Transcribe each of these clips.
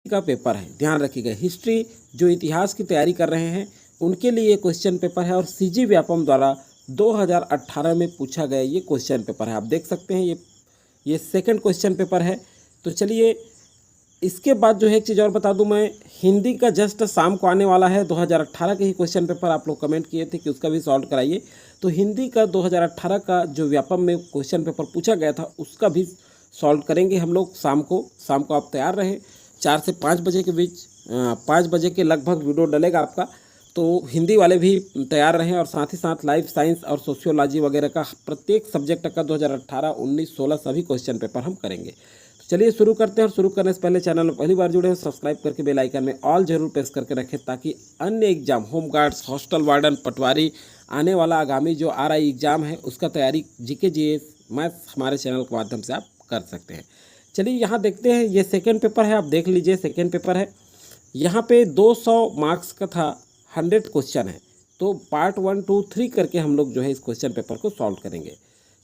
का पेपर है, ध्यान रखिएगा। हिस्ट्री जो इतिहास की तैयारी कर रहे हैं उनके लिए ये क्वेश्चन पेपर है और सीजी व्यापम द्वारा 2018 में पूछा गया ये क्वेश्चन पेपर है। आप देख सकते हैं ये सेकंड क्वेश्चन पेपर है। तो चलिए इसके बाद जो है एक चीज़ और बता दूं मैं, हिंदी का जस्ट शाम को आने वाला है 2018 के ही क्वेश्चन पेपर। आप लोग कमेंट किए थे कि उसका भी सॉल्व कराइए, तो हिंदी का 2018 का जो व्यापम में क्वेश्चन पेपर पूछा गया था उसका भी सॉल्व करेंगे हम लोग शाम को आप तैयार रहें। 4 से 5 बजे के बीच 5 बजे के लगभग वीडियो डलेगा आपका, तो हिंदी वाले भी तैयार रहें। और साथ ही साथ लाइफ साइंस और सोशियोलॉजी वगैरह का प्रत्येक सब्जेक्ट का 2018, 19, 16 सभी क्वेश्चन पेपर हम करेंगे। तो चलिए शुरू करते हैं। और शुरू करने से पहले चैनल में पहली बार जुड़े हैं सब्सक्राइब करके बेल आइकन में ऑल जरूर प्रेस करके रखें, ताकि अन्य एग्जाम, होमगार्ड्स, हॉस्टल वार्डन, पटवारी, आने वाला आगामी जो RI एग्जाम है उसका तैयारी GK GS मैथ्स हमारे चैनल के माध्यम से आप कर सकते हैं। चलिए यहाँ देखते हैं, ये सेकेंड पेपर है, आप देख लीजिए सेकेंड पेपर है। यहाँ पे 200 मार्क्स का था, 100 क्वेश्चन है, तो पार्ट 1, 2, 3 करके हम लोग जो है इस क्वेश्चन पेपर को सॉल्व करेंगे।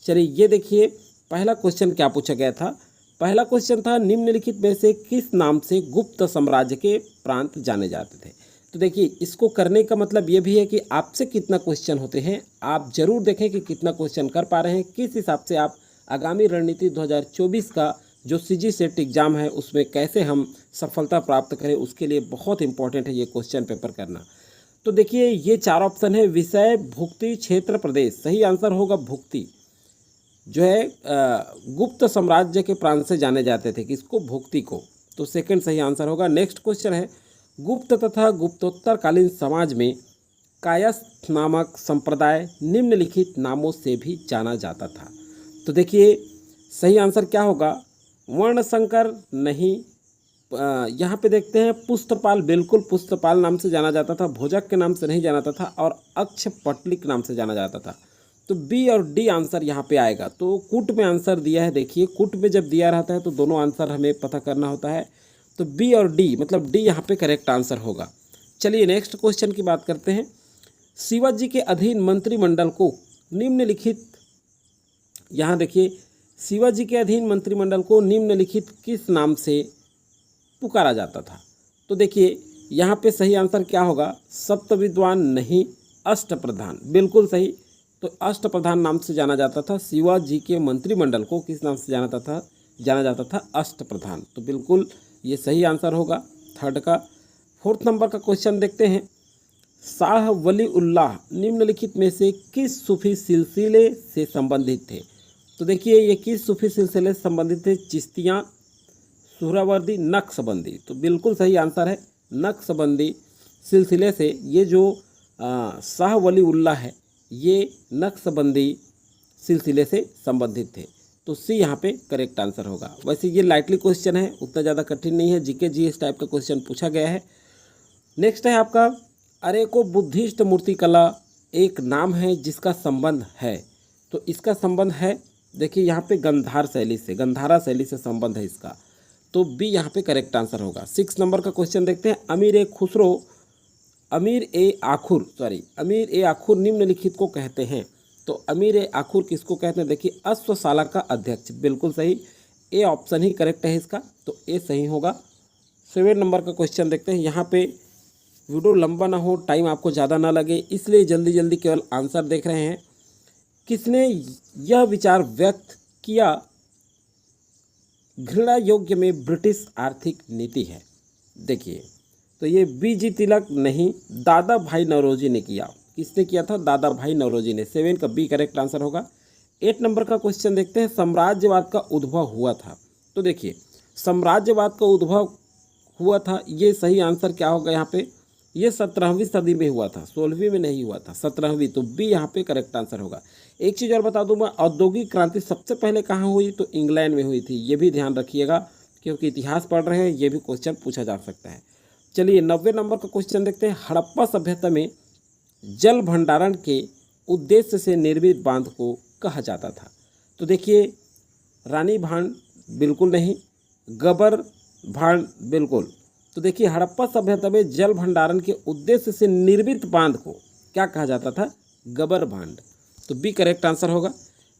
चलिए ये देखिए पहला क्वेश्चन क्या पूछा गया था। पहला क्वेश्चन था निम्नलिखित में से किस नाम से गुप्त साम्राज्य के प्रांत जाने जाते थे। तो देखिए इसको करने का मतलब ये भी है कि आपसे कितना क्वेश्चन होते हैं, आप जरूर देखें कि कितना क्वेश्चन कर पा रहे हैं, किस हिसाब से आप आगामी रणनीति 2024 का जो CG सेट एग्ज़ाम है उसमें कैसे हम सफलता प्राप्त करें, उसके लिए बहुत इंपॉर्टेंट है ये क्वेश्चन पेपर करना। तो देखिए ये 4 ऑप्शन है, विषय, भुक्ति, क्षेत्र, प्रदेश। सही आंसर होगा भुक्ति। जो है गुप्त साम्राज्य के प्रांत से जाने जाते थे, किसको, भुक्ति को। तो सेकंड सही आंसर होगा। नेक्स्ट क्वेश्चन है, गुप्त तथा गुप्तोत्तरकालीन समाज में कायस्थ नामक संप्रदाय निम्नलिखित नामों से भी जाना जाता था। तो देखिए सही आंसर क्या होगा, वर्णशंकर नहीं, यहाँ पे देखते हैं पुष्टपाल, बिल्कुल पुष्टपाल नाम से जाना जाता था, भोजक के नाम से नहीं जाना जाता था, और अक्षपटलिक नाम से जाना जाता था। तो B और D आंसर यहाँ पे आएगा। तो कुट में आंसर दिया है, देखिए कुट में जब दिया रहता है तो दोनों आंसर हमें पता करना होता है। तो B और D मतलब D यहाँ पे करेक्ट आंसर होगा। चलिए नेक्स्ट क्वेश्चन की बात करते हैं। शिवाजी के अधीन मंत्रिमंडल को निम्नलिखित, यहाँ देखिए शिवाजी के अधीन मंत्रिमंडल को निम्नलिखित किस नाम से पुकारा जाता था। तो देखिए यहाँ पे सही आंसर क्या होगा, सप्तविद्वान नहीं, अष्टप्रधान, बिल्कुल सही। तो अष्टप्रधान नाम से जाना जाता था शिवाजी के मंत्रिमंडल को, किस नाम से जाना जाता था, अष्टप्रधान। तो बिल्कुल ये सही आंसर होगा थर्ड का। फोर्थ नंबर का क्वेश्चन देखते हैं, शाह वली उल्लाह निम्नलिखित में से किस सूफी सिलसिले से संबंधित थे। तो देखिए ये किस सूफी सिलसिले से संबंधित थे, चिश्तियाँ, सुहरावर्दी, नक्शबंदी। तो बिल्कुल सही आंसर है नक्शबंदी सिलसिले से। ये जो शाह वली उल्लाह है ये नक्शबंदी सिलसिले से संबंधित थे। तो C यहाँ पे करेक्ट आंसर होगा। वैसे ये लाइटली क्वेश्चन है, उतना ज़्यादा कठिन नहीं है, GK GS टाइप का क्वेश्चन पूछा गया है। नेक्स्ट है आपका, अरेको बुद्धिस्ट मूर्तिकला एक नाम है जिसका संबंध है। तो इसका संबंध है, देखिए यहाँ पे गंधारा शैली से संबंध है इसका। तो B यहाँ पे करेक्ट आंसर होगा। 6 नंबर का क्वेश्चन देखते हैं, अमीर ए आखुर निम्नलिखित को कहते हैं। तो अमीर ए आखुर किसको कहते हैं, देखिए अश्वशाला का अध्यक्ष, बिल्कुल सही। ए ऑप्शन ही करेक्ट है इसका, तो ए सही होगा। 7 नंबर का क्वेश्चन देखते हैं। यहाँ पे वीडियो लंबा ना हो, टाइम आपको ज़्यादा ना लगे, इसलिए जल्दी जल्दी केवल आंसर देख रहे हैं। किसने यह विचार व्यक्त किया, घृणा योग्य में ब्रिटिश आर्थिक नीति है। देखिए तो ये BG तिलक नहीं, दादा भाई नौरोजी ने किया। किसने किया था, दादा भाई नौरोजी ने। 7 का B करेक्ट आंसर होगा। 8 नंबर का क्वेश्चन देखते हैं, साम्राज्यवाद का उद्भव हुआ था। तो देखिए साम्राज्यवाद का उद्भव हुआ था, ये सही आंसर क्या होगा यहाँ पे, ये 17वीं सदी में हुआ था, 16वीं में नहीं हुआ था, 17वीं। तो B यहाँ पे करेक्ट आंसर होगा। एक चीज़ और बता दूँ मैं, औद्योगिक क्रांति सबसे पहले कहाँ हुई, तो इंग्लैंड में हुई थी। ये भी ध्यान रखिएगा, क्योंकि इतिहास पढ़ रहे हैं, ये भी क्वेश्चन पूछा जा सकता है। चलिए 90 नंबर का क्वेश्चन देखते हैं, हड़प्पा सभ्यता में जल भंडारण के उद्देश्य से निर्मित बांध को कहा जाता था। तो देखिए रानी भांड बिल्कुल नहीं, गबर भांड बिल्कुल। तो देखिए हड़प्पा सभ्यता में जल भंडारण के उद्देश्य से निर्मित बांध को क्या कहा जाता था, गबर भांड। तो B करेक्ट आंसर होगा।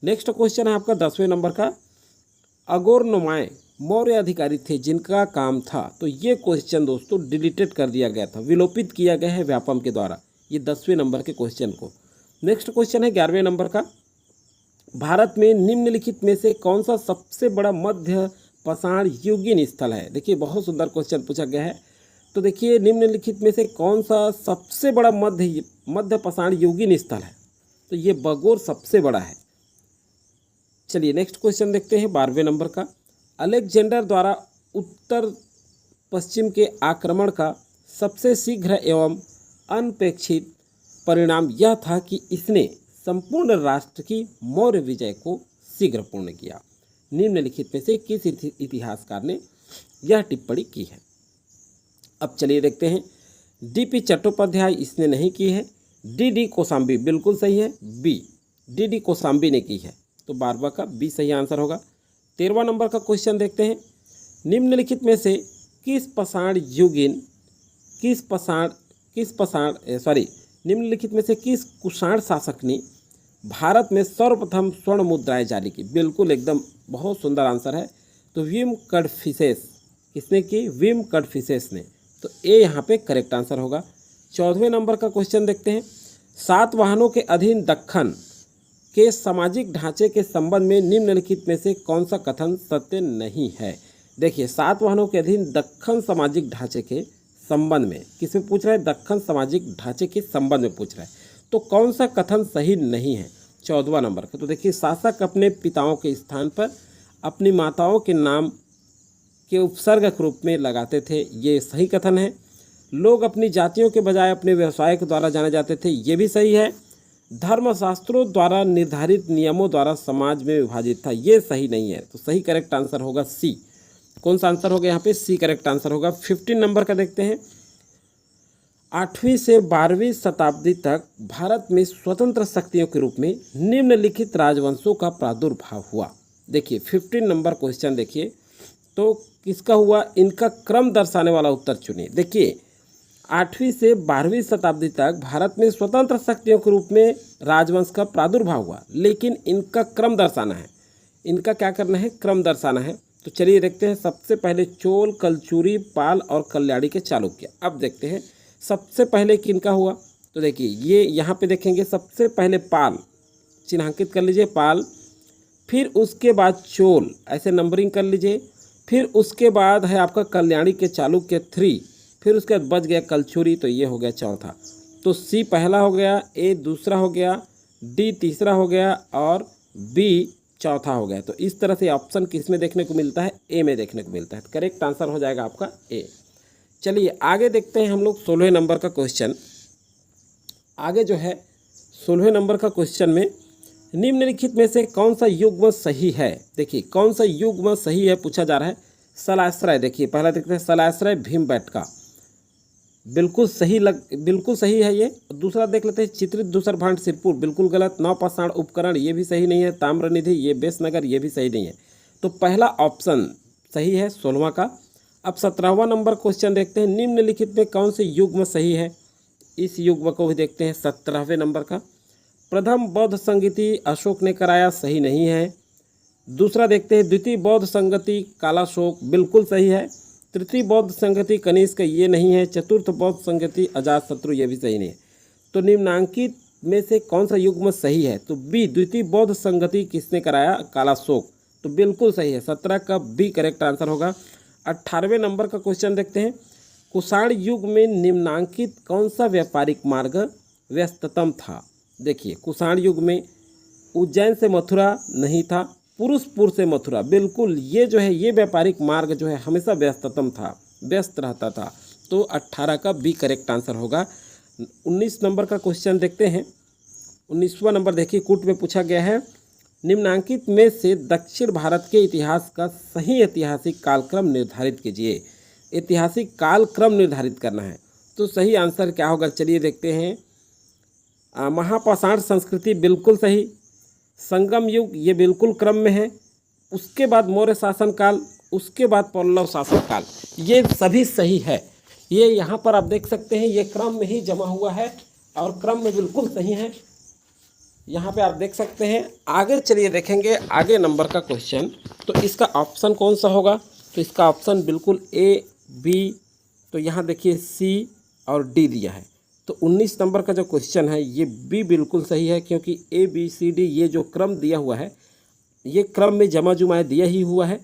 नेक्स्ट क्वेश्चन है आपका 10वें नंबर का, अगोर नुमाएँ मौर्य अधिकारी थे जिनका काम था। तो ये क्वेश्चन दोस्तों डिलीटेड कर दिया गया था, विलोपित किया गया है व्यापम के द्वारा, ये 10वें नंबर के क्वेश्चन को। नेक्स्ट क्वेश्चन है 11वें नंबर का, भारत में निम्नलिखित में से कौन सा सबसे बड़ा मध्य पाषाण युगीन स्थल है। देखिए बहुत सुंदर क्वेश्चन पूछा गया है। तो देखिए निम्नलिखित में से कौन सा सबसे बड़ा मध्य पाषाण युगीन स्थल है, तो ये बगोर सबसे बड़ा है। चलिए नेक्स्ट क्वेश्चन देखते हैं 12वें नंबर का, अलेक्जेंडर द्वारा उत्तर पश्चिम के आक्रमण का सबसे शीघ्र एवं अनपेक्षित परिणाम यह था कि इसने संपूर्ण राष्ट्र की मौर्य विजय को शीघ्र पूर्ण किया। निम्नलिखित में से किस इतिहासकार ने यह टिप्पणी की है। अब चलिए देखते हैं, डी.पी. चट्टोपाध्याय इसने नहीं की है, डी.डी. कोसाम्बी बिल्कुल सही है, बी डी.डी. कोसाम्बी ने की है। तो 12वां का बी सही आंसर होगा। 13वां नंबर का क्वेश्चन देखते हैं, निम्नलिखित में से निम्नलिखित में से किस कुषाण शासक ने भारत में सर्वप्रथम स्वर्ण मुद्राएं जारी की। बिल्कुल एकदम बहुत सुंदर आंसर है। तो विम कडफिसेस किसने की, विम कडफिसेस ने। तो ए यहाँ पे करेक्ट आंसर होगा। 14वें नंबर का क्वेश्चन देखते हैं, सातवाहनों के अधीन दक्खन के सामाजिक ढांचे के संबंध में निम्नलिखित में से कौन सा कथन सत्य नहीं है। देखिए सातवाहनों के अधीन दक्खन सामाजिक ढांचे के संबंध में किसमें पूछ रहा है, दक्खन सामाजिक ढांचे के संबंध में पूछ रहा है। तो कौन सा कथन सही नहीं है 14वां नंबर का। तो देखिए शासक अपने पिताओं के स्थान पर अपनी माताओं के नाम के उपसर्ग के रूप में लगाते थे, ये सही कथन है। लोग अपनी जातियों के बजाय अपने व्यवसाय के द्वारा जाने जाते थे, ये भी सही है। धर्मशास्त्रों द्वारा निर्धारित नियमों द्वारा समाज में विभाजित था, ये सही नहीं है। तो सही करेक्ट आंसर होगा सी। कौन सा आंसर होगा यहाँ पे, सी करेक्ट आंसर होगा। 15 नंबर का देखते हैं, 8वीं से 12वीं शताब्दी तक भारत में स्वतंत्र शक्तियों के रूप में निम्नलिखित राजवंशों का प्रादुर्भाव हुआ। देखिए 15 नंबर क्वेश्चन देखिए, तो किसका हुआ, इनका क्रम दर्शाने वाला उत्तर चुनिए। देखिए 8वीं से 12वीं शताब्दी तक भारत में स्वतंत्र शक्तियों के रूप में राजवंश का प्रादुर्भाव हुआ, लेकिन इनका क्रम दर्शाना है। इनका क्या करना है, क्रम दर्शाना है। तो चलिए देखते हैं, सबसे पहले चोल, कलचुरी, पाल और कल्याणी के चालुक्य। अब देखते हैं सबसे पहले किनका हुआ। तो देखिए ये यहाँ पे देखेंगे, सबसे पहले पाल चिन्हांकित कर लीजिए, पाल, फिर उसके बाद चोल, ऐसे नंबरिंग कर लीजिए, फिर उसके बाद है आपका कल्याणी के चालुक्य 3, फिर उसके बाद बच गया कलचुरी, तो ये हो गया चौथा। तो सी पहला हो गया, ए दूसरा हो गया, डी तीसरा हो गया और बी चौथा हो गया। तो इस तरह से ऑप्शन किस में देखने को मिलता है, ए में देखने को मिलता है। करेक्ट आंसर हो जाएगा आपका ए। चलिए आगे देखते हैं हम लोग 16वें नंबर का क्वेश्चन। आगे जो है 16वें नंबर का क्वेश्चन में निम्नलिखित में से कौन सा युग्म सही है। देखिए कौन सा युग्म सही है पूछा जा रहा है। सलाश्रय, देखिए पहला देखते हैं, सलाश्रय भीमबेटका बिल्कुल सही है ये। दूसरा देख लेते हैं, चित्रित दूसर भांड सिरपुर, बिल्कुल गलत। नौपाषाण उपकरण, ये भी सही नहीं है। ताम्रनिधि, ये बेसनगर, ये भी सही नहीं है। तो पहला ऑप्शन सही है 16वां का। अब 17वां नंबर क्वेश्चन देखते हैं, निम्नलिखित में कौन से युग्म सही है। इस युग्म को भी देखते हैं 17वें नंबर का। प्रथम बौद्ध संगति अशोक ने कराया, सही नहीं है। दूसरा देखते हैं, द्वितीय बौद्ध संगति कालाशोक, बिल्कुल सही है। तृतीय बौद्ध संगति कनिष्क, ये नहीं है। चतुर्थ बौद्ध संगति अजातशत्रु, ये भी सही नहीं है। तो निम्नांकित में से कौन सा युग्म सही है। तो बी द्वितीय बौद्ध संगति किसने कराया, कालाशोक, तो बिल्कुल सही है। 17 का बी करेक्ट आंसर होगा। 18वें नंबर का क्वेश्चन देखते हैं, कुषाण युग में निम्नांकित कौन सा व्यापारिक मार्ग व्यस्ततम था। देखिए कुषाण युग में उज्जैन से मथुरा नहीं था, पुरुषपुर से मथुरा, बिल्कुल ये जो है ये व्यापारिक मार्ग जो है हमेशा व्यस्ततम था, व्यस्त रहता था। तो 18 का बी करेक्ट आंसर होगा। 19 नंबर का क्वेश्चन देखते हैं। 19वां नंबर देखिए, कूट में पूछा गया है, निम्नांकित में से दक्षिण भारत के इतिहास का सही ऐतिहासिक कालक्रम निर्धारित कीजिए। ऐतिहासिक कालक्रम निर्धारित करना है, तो सही आंसर क्या होगा, चलिए देखते हैं। महापाषाण संस्कृति बिल्कुल सही। संगम युग ये बिल्कुल क्रम में है। उसके बाद मौर्य शासनकाल, उसके बाद पल्लव शासनकाल, ये सभी सही है। ये यहाँ पर आप देख सकते हैं, ये क्रम में ही जमा हुआ है और क्रम में बिल्कुल सही है। यहाँ पे आप देख सकते हैं। आगे चलिए देखेंगे आगे नंबर का क्वेश्चन। तो इसका ऑप्शन कौन सा होगा? तो इसका ऑप्शन बिल्कुल ए, बी, तो यहाँ देखिए सी और डी दिया है। तो 19 नंबर का जो क्वेश्चन है ये बी बिल्कुल सही है, क्योंकि ए बी सी डी ये जो क्रम दिया हुआ है ये क्रम में जमा जुमाए दिया ही हुआ है।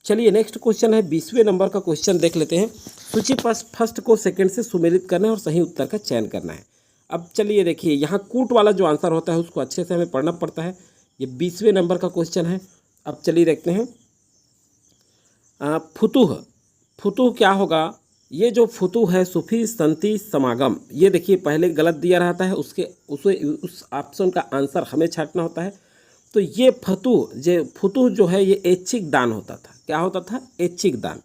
चलिए नेक्स्ट क्वेश्चन है 20वें नंबर का क्वेश्चन देख लेते हैं। सूची फर्स्ट को सेकंड से सुमेलित करना है और सही उत्तर का चयन करना है। अब चलिए देखिए यहाँ कूट वाला जो आंसर होता है उसको अच्छे से हमें पढ़ना पड़ता है। ये 20वें नंबर का क्वेश्चन है। अब चलिए देखते हैं फुतूह। फुतूह क्या होगा? ये जो फुतूह है सूफी संती समागम, ये देखिए पहले गलत दिया रहता है, उस ऑप्शन का आंसर हमें छांटना होता है। तो ये फुतूह जो है ये ऐच्छिक दान होता था। क्या होता था? ऐच्छिक दान।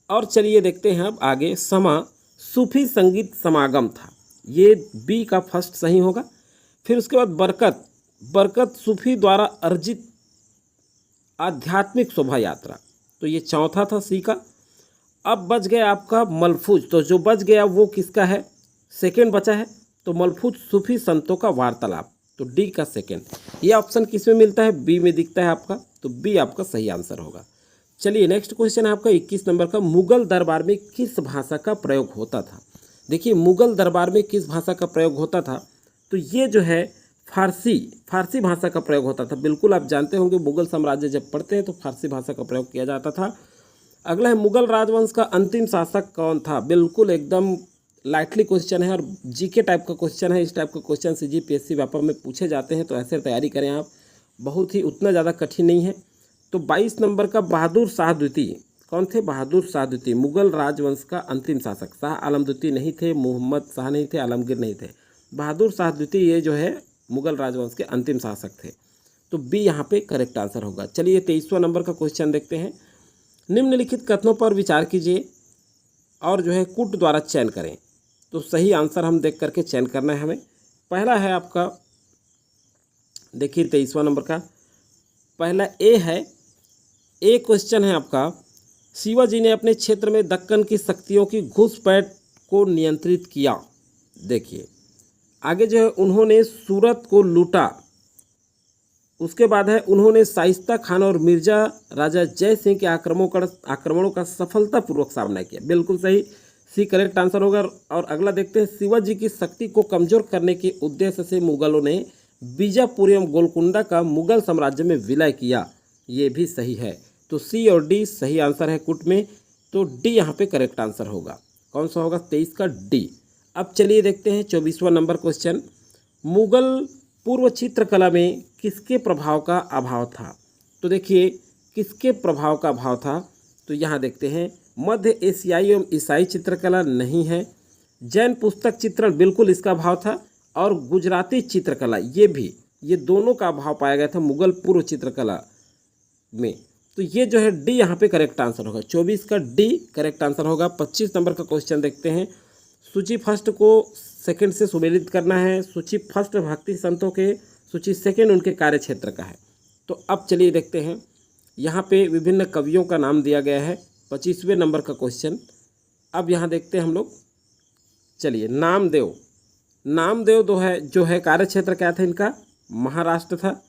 और चलिए देखते हैं अब आगे। समा सूफी संगीत समागम था, ये बी का फर्स्ट सही होगा। फिर उसके बाद बरकत सूफी द्वारा अर्जित आध्यात्मिक शोभा यात्रा, तो ये चौथा था सी का। अब बच गया आपका मलफूज, तो जो बच गया वो किसका है? सेकंड बचा है, तो मलफूज सूफी संतों का वार्तालाप, तो डी का सेकंड। ये ऑप्शन किस में मिलता है? बी में दिखता है आपका, तो बी आपका सही आंसर होगा। चलिए नेक्स्ट क्वेश्चन है आपका 21 नंबर का। मुगल दरबार में किस भाषा का प्रयोग होता था? देखिए मुगल दरबार में किस भाषा का प्रयोग होता था? तो ये जो है फारसी भाषा का प्रयोग होता था। बिल्कुल आप जानते होंगे मुगल साम्राज्य जब पढ़ते हैं तो फारसी भाषा का प्रयोग किया जाता था। अगला है मुगल राजवंश का अंतिम शासक कौन था? बिल्कुल एकदम लाइटली क्वेश्चन है और जीके टाइप का क्वेश्चन है। इस टाइप का क्वेश्चन सीजीपीएससी व्यापक में पूछे जाते हैं, तो ऐसे तैयारी करें आप, बहुत ही उतना ज़्यादा कठिन नहीं है। तो 22 नंबर का बहादुर शाह द्वितीय कौन थे? बहादुर शाह द्वितीय मुगल राजवंश का अंतिम शासक। शाह आलम द्वितीय नहीं थे, मोहम्मद शाह नहीं थे, आलमगीर नहीं थे। बहादुर शाह द्वितीय ये जो है मुगल राजवंश के अंतिम शासक थे। तो बी यहाँ पे करेक्ट आंसर होगा। चलिए 23वां नंबर का क्वेश्चन देखते हैं। निम्नलिखित कथनों पर विचार कीजिए और जो है कूट द्वारा चयन करें। तो सही आंसर हम देख करके चयन करना है हमें। पहला है आपका, देखिए 23वां नंबर का पहला ए है। ए क्वेश्चन है आपका, शिवाजी ने अपने क्षेत्र में दक्कन की शक्तियों की घुसपैठ को नियंत्रित किया। देखिए आगे जो है उन्होंने सूरत को लूटा। उसके बाद है उन्होंने शाइस्ता खान और मिर्जा राजा जय सिंह के आक्रमणों का सफलतापूर्वक सामना किया। बिल्कुल सही, सी करेक्ट आंसर होगा। और अगला देखते हैं, शिवाजी की शक्ति को कमजोर करने के उद्देश्य से मुगलों ने बीजापुर एवं गोलकुंडा का मुगल साम्राज्य में विलय किया। ये भी सही है। तो सी और डी सही आंसर है कूट में, तो डी यहाँ पे करेक्ट आंसर होगा। कौन सा होगा? 23 का डी। अब चलिए देखते हैं 24वां नंबर क्वेश्चन। मुगल पूर्व चित्रकला में किसके प्रभाव का अभाव था? तो देखिए किसके प्रभाव का अभाव था, तो यहाँ देखते हैं मध्य एशियाई एवं ईसाई चित्रकला नहीं है। जैन पुस्तक चित्रण बिल्कुल इसका अभाव था। और गुजराती चित्रकला ये दोनों का अभाव पाया गया था मुगल पूर्व चित्रकला में। तो ये जो है डी यहाँ पे करेक्ट आंसर होगा। 24 का डी करेक्ट आंसर होगा। 25 नंबर का क्वेश्चन देखते हैं। सूची फर्स्ट को सेकंड से सुमेलित करना है। सूची फर्स्ट भक्ति संतों के, सूची सेकंड उनके कार्य क्षेत्र का है। तो अब चलिए देखते हैं, यहाँ पे विभिन्न कवियों का नाम दिया गया है। 25वें नंबर का क्वेश्चन। अब यहाँ देखते हैं हम लोग, चलिए नामदेव जो है कार्य क्षेत्र क्या था इनका? महाराष्ट्र था।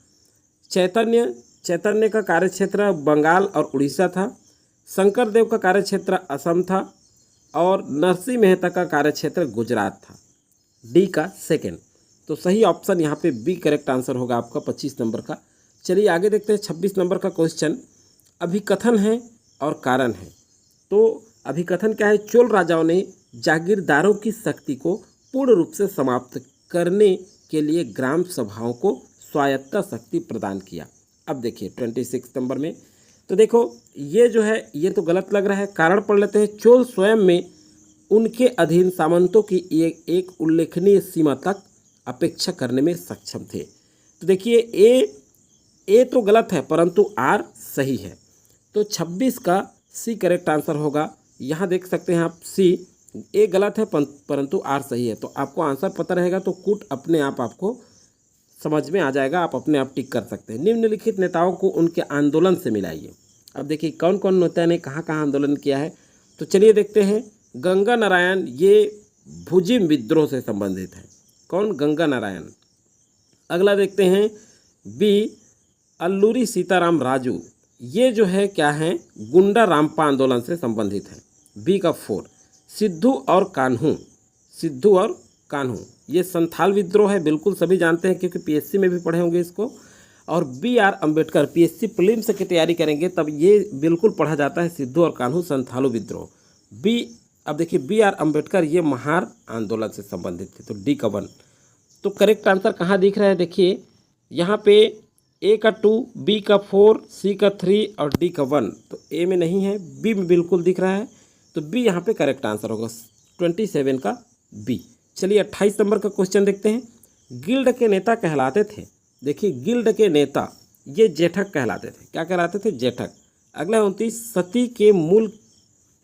चैतन्य का कार्य क्षेत्र बंगाल और उड़ीसा था। शंकर देव का कार्य क्षेत्र असम था। और नरसिंह मेहता का कार्य क्षेत्र गुजरात था। डी का सेकंड। तो सही ऑप्शन यहाँ पे बी करेक्ट आंसर होगा आपका 25 नंबर का। चलिए आगे देखते हैं 26 नंबर का क्वेश्चन। अभिकथन है और कारण है। तो अभिकथन क्या है? चोल राजाओं ने जागीरदारों की शक्ति को पूर्ण रूप से समाप्त करने के लिए ग्राम सभाओं को स्वायत्ता शक्ति प्रदान किया। अब देखिए 26 नंबर में, तो देखो ये जो है ये तो गलत लग रहा है। कारण पढ़ लेते हैं। चोल स्वयं में उनके अधीन सामंतों की एक उल्लेखनीय सीमा तक अपेक्षा करने में सक्षम थे। तो देखिए ए तो गलत है परंतु आर सही है। तो 26 का सी करेक्ट आंसर होगा। यहाँ देख सकते हैं आप सी, ए गलत है परंतु आर सही है। तो आपको आंसर पता रहेगा तो कूट अपने आप आपको समझ में आ जाएगा, आप अपने आप टिक कर सकते हैं। निम्नलिखित नेताओं को उनके आंदोलन से मिलाइए। अब देखिए कौन कौन नेता ने कहाँ कहाँ आंदोलन किया है। तो चलिए देखते हैं। गंगा नारायण ये भुजिम विद्रोह से संबंधित है। कौन? गंगा नारायण। अगला देखते हैं बी अल्लूरी सीताराम राजू, ये जो है क्या है, गुंडा रामपा आंदोलन से संबंधित है। बी का 4 सिद्धू और कान्हू, सिद्धू और कान्हू ये संथाल विद्रोह है, बिल्कुल सभी जानते हैं क्योंकि पीएससी में भी पढ़े होंगे इसको। और B R Ambedkar, PSC prelims की तैयारी करेंगे तब ये बिल्कुल पढ़ा जाता है, सिद्धू और कान्हू संथालू विद्रोह। बी, अब देखिए बी आर अम्बेडकर ये महार आंदोलन से संबंधित थे, तो डी का 1। तो करेक्ट आंसर कहाँ दिख रहा है, देखिए यहाँ पे ए का 2, बी का 4, सी का 3 और डी का 1। तो ए में नहीं है, बी में बिल्कुल दिख रहा है, तो बी यहाँ पे करेक्ट आंसर होगा 27 का बी। चलिए 28 नंबर का क्वेश्चन देखते हैं। गिल्ड के नेता कहलाते थे, देखिए गिल्ड के नेता ये जेठक कहलाते थे, क्या कहलाते थे, जेठक। अगला 29 सती के मूल,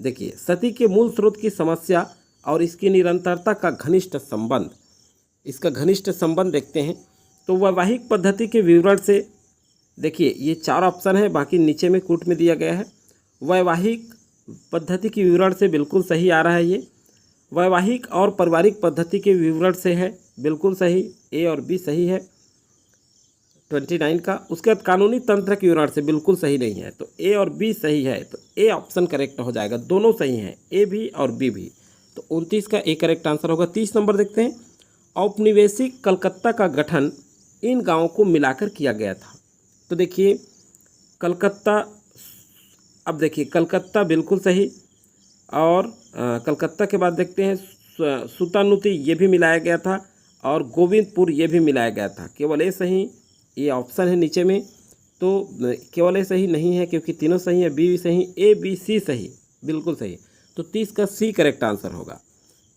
देखिए सती के मूल स्रोत की समस्या और इसकी निरंतरता का घनिष्ठ संबंध, इसका घनिष्ठ संबंध देखते हैं। तो वैवाहिक पद्धति के विवरण से, देखिए ये 4 ऑप्शन है, बाकी नीचे में कूट में दिया गया है। वैवाहिक पद्धति के विवरण से बिल्कुल सही आ रहा है ये। वैवाहिक और पारिवारिक पद्धति के विवरण से है, बिल्कुल सही, ए और बी सही है 29 का। उसके बाद कानूनी तंत्र के विवरण से बिल्कुल सही नहीं है, तो ए और बी सही है, तो ए ऑप्शन करेक्ट हो जाएगा, दोनों सही हैं, ए भी और बी भी। तो 29 का ए करेक्ट आंसर होगा। 30 नंबर देखते हैं। औपनिवेशिक कलकत्ता का गठन इन गांवों को मिलाकर किया गया था। तो देखिए कलकत्ता, अब देखिए कलकत्ता बिल्कुल सही, और कलकत्ता के बाद देखते हैं सुतानुती ये भी मिलाया गया था, और गोविंदपुर ये भी मिलाया गया था। केवल ए सही, ये ऑप्शन है नीचे में, तो केवल ए सही नहीं है क्योंकि तीनों सही है, बी भी सही, ए बी सी सही, बिल्कुल सही। तो 30 का सी करेक्ट आंसर होगा।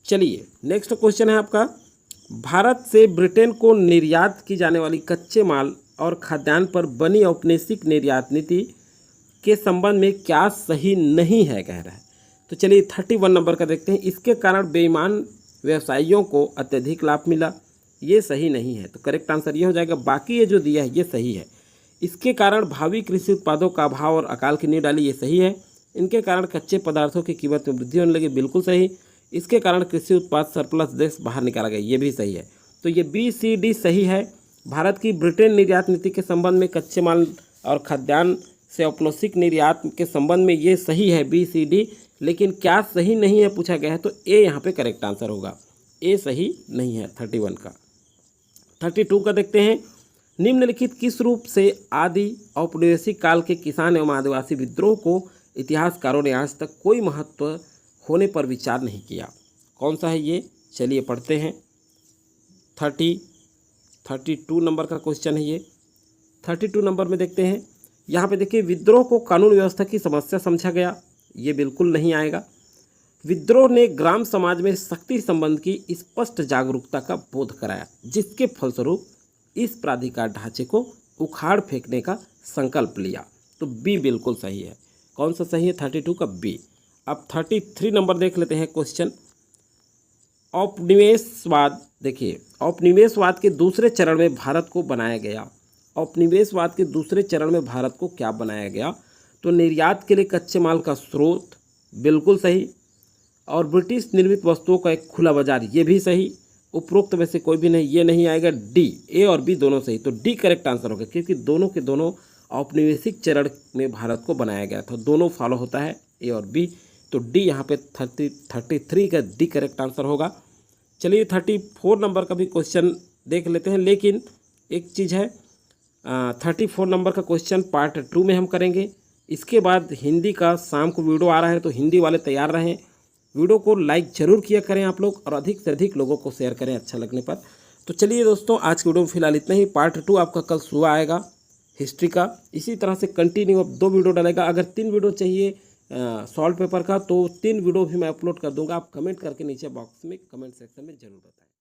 चलिए नेक्स्ट क्वेश्चन है आपका, भारत से ब्रिटेन को निर्यात की जाने वाली कच्चे माल और खाद्यान्न पर बनी औपनिवेशिक निर्यात नीति के संबंध में क्या सही नहीं है, कह रहा है। तो चलिए 31 नंबर का देखते हैं। इसके कारण बेईमान व्यवसायियों को अत्यधिक लाभ मिला, ये सही नहीं है, तो करेक्ट आंसर ये हो जाएगा। बाकी ये जो दिया है ये सही है। इसके कारण भावी कृषि उत्पादों का अभाव और अकाल की नींव डाली, ये सही है। इनके कारण कच्चे पदार्थों की कीमत में वृद्धि होने लगी, बिल्कुल सही। इसके कारण कृषि उत्पाद सरप्लस देश बाहर निकाला गया, ये भी सही है। तो ये बी सी डी सही है। भारत की ब्रिटेन निर्यात नीति के संबंध में कच्चे माल और खाद्यान्न से औपनिवेशिक निर्यात के संबंध में ये सही है, बी सी डी। लेकिन क्या सही नहीं है पूछा गया है, तो ए यहाँ पे करेक्ट आंसर होगा, ए सही नहीं है 31 का। 32 का देखते हैं। निम्नलिखित किस रूप से आदि औपनिवेशिक काल के किसान एवं आदिवासी विद्रोह को इतिहासकारों ने आज तक कोई महत्व होने पर विचार नहीं किया, कौन सा है ये, चलिए पढ़ते हैं। 32 नंबर का क्वेश्चन है ये। 32 नंबर में देखते हैं, यहाँ पे देखिए विद्रोह को कानून व्यवस्था की समस्या समझा गया, ये बिल्कुल नहीं आएगा। विद्रोह ने ग्राम समाज में शक्ति संबंध की स्पष्ट जागरूकता का बोध कराया, जिसके फलस्वरूप इस प्राधिकार ढांचे को उखाड़ फेंकने का संकल्प लिया, तो बी बिल्कुल सही है। कौन सा सही है, 32 का बी। अब 33 नंबर देख लेते हैं क्वेश्चन। औपनिवेशवाद, देखिए औपनिवेशवाद के दूसरे चरण में भारत को बनाया गया, औपनिवेशवाद के दूसरे चरण में भारत को क्या बनाया गया, तो निर्यात के लिए कच्चे माल का स्रोत, बिल्कुल सही। और ब्रिटिश निर्मित वस्तुओं का एक खुला बाजार, ये भी सही। उपरोक्त में से कोई भी नहीं, ये नहीं आएगा, डी, ए और बी दोनों सही, तो डी करेक्ट आंसर होगा, क्योंकि दोनों के दोनों औपनिवेशिक चरण में भारत को बनाया गया था, दोनों फॉलो होता है, ए और बी। तो डी यहाँ पे 33 का डी करेक्ट आंसर होगा। चलिए 34 नंबर का भी क्वेश्चन देख लेते हैं, लेकिन एक चीज़ है, 34 नंबर का क्वेश्चन पार्ट 2 में हम करेंगे। इसके बाद हिंदी का शाम को वीडियो आ रहा है, तो हिंदी वाले तैयार रहें। वीडियो को लाइक जरूर किया करें आप लोग, और अधिक से अधिक लोगों को शेयर करें अच्छा लगने पर। तो चलिए दोस्तों, आज की वीडियो में फिलहाल इतना ही। पार्ट 2 आपका कल सुबह आएगा हिस्ट्री का, इसी तरह से कंटिन्यू अब 2 वीडियो डालेगा। अगर 3 वीडियो चाहिए सॉल्व पेपर का, तो 3 वीडियो भी मैं अपलोड कर दूंगा। आप कमेंट करके नीचे बॉक्स में कमेंट सेक्शन में जरूर बताएं।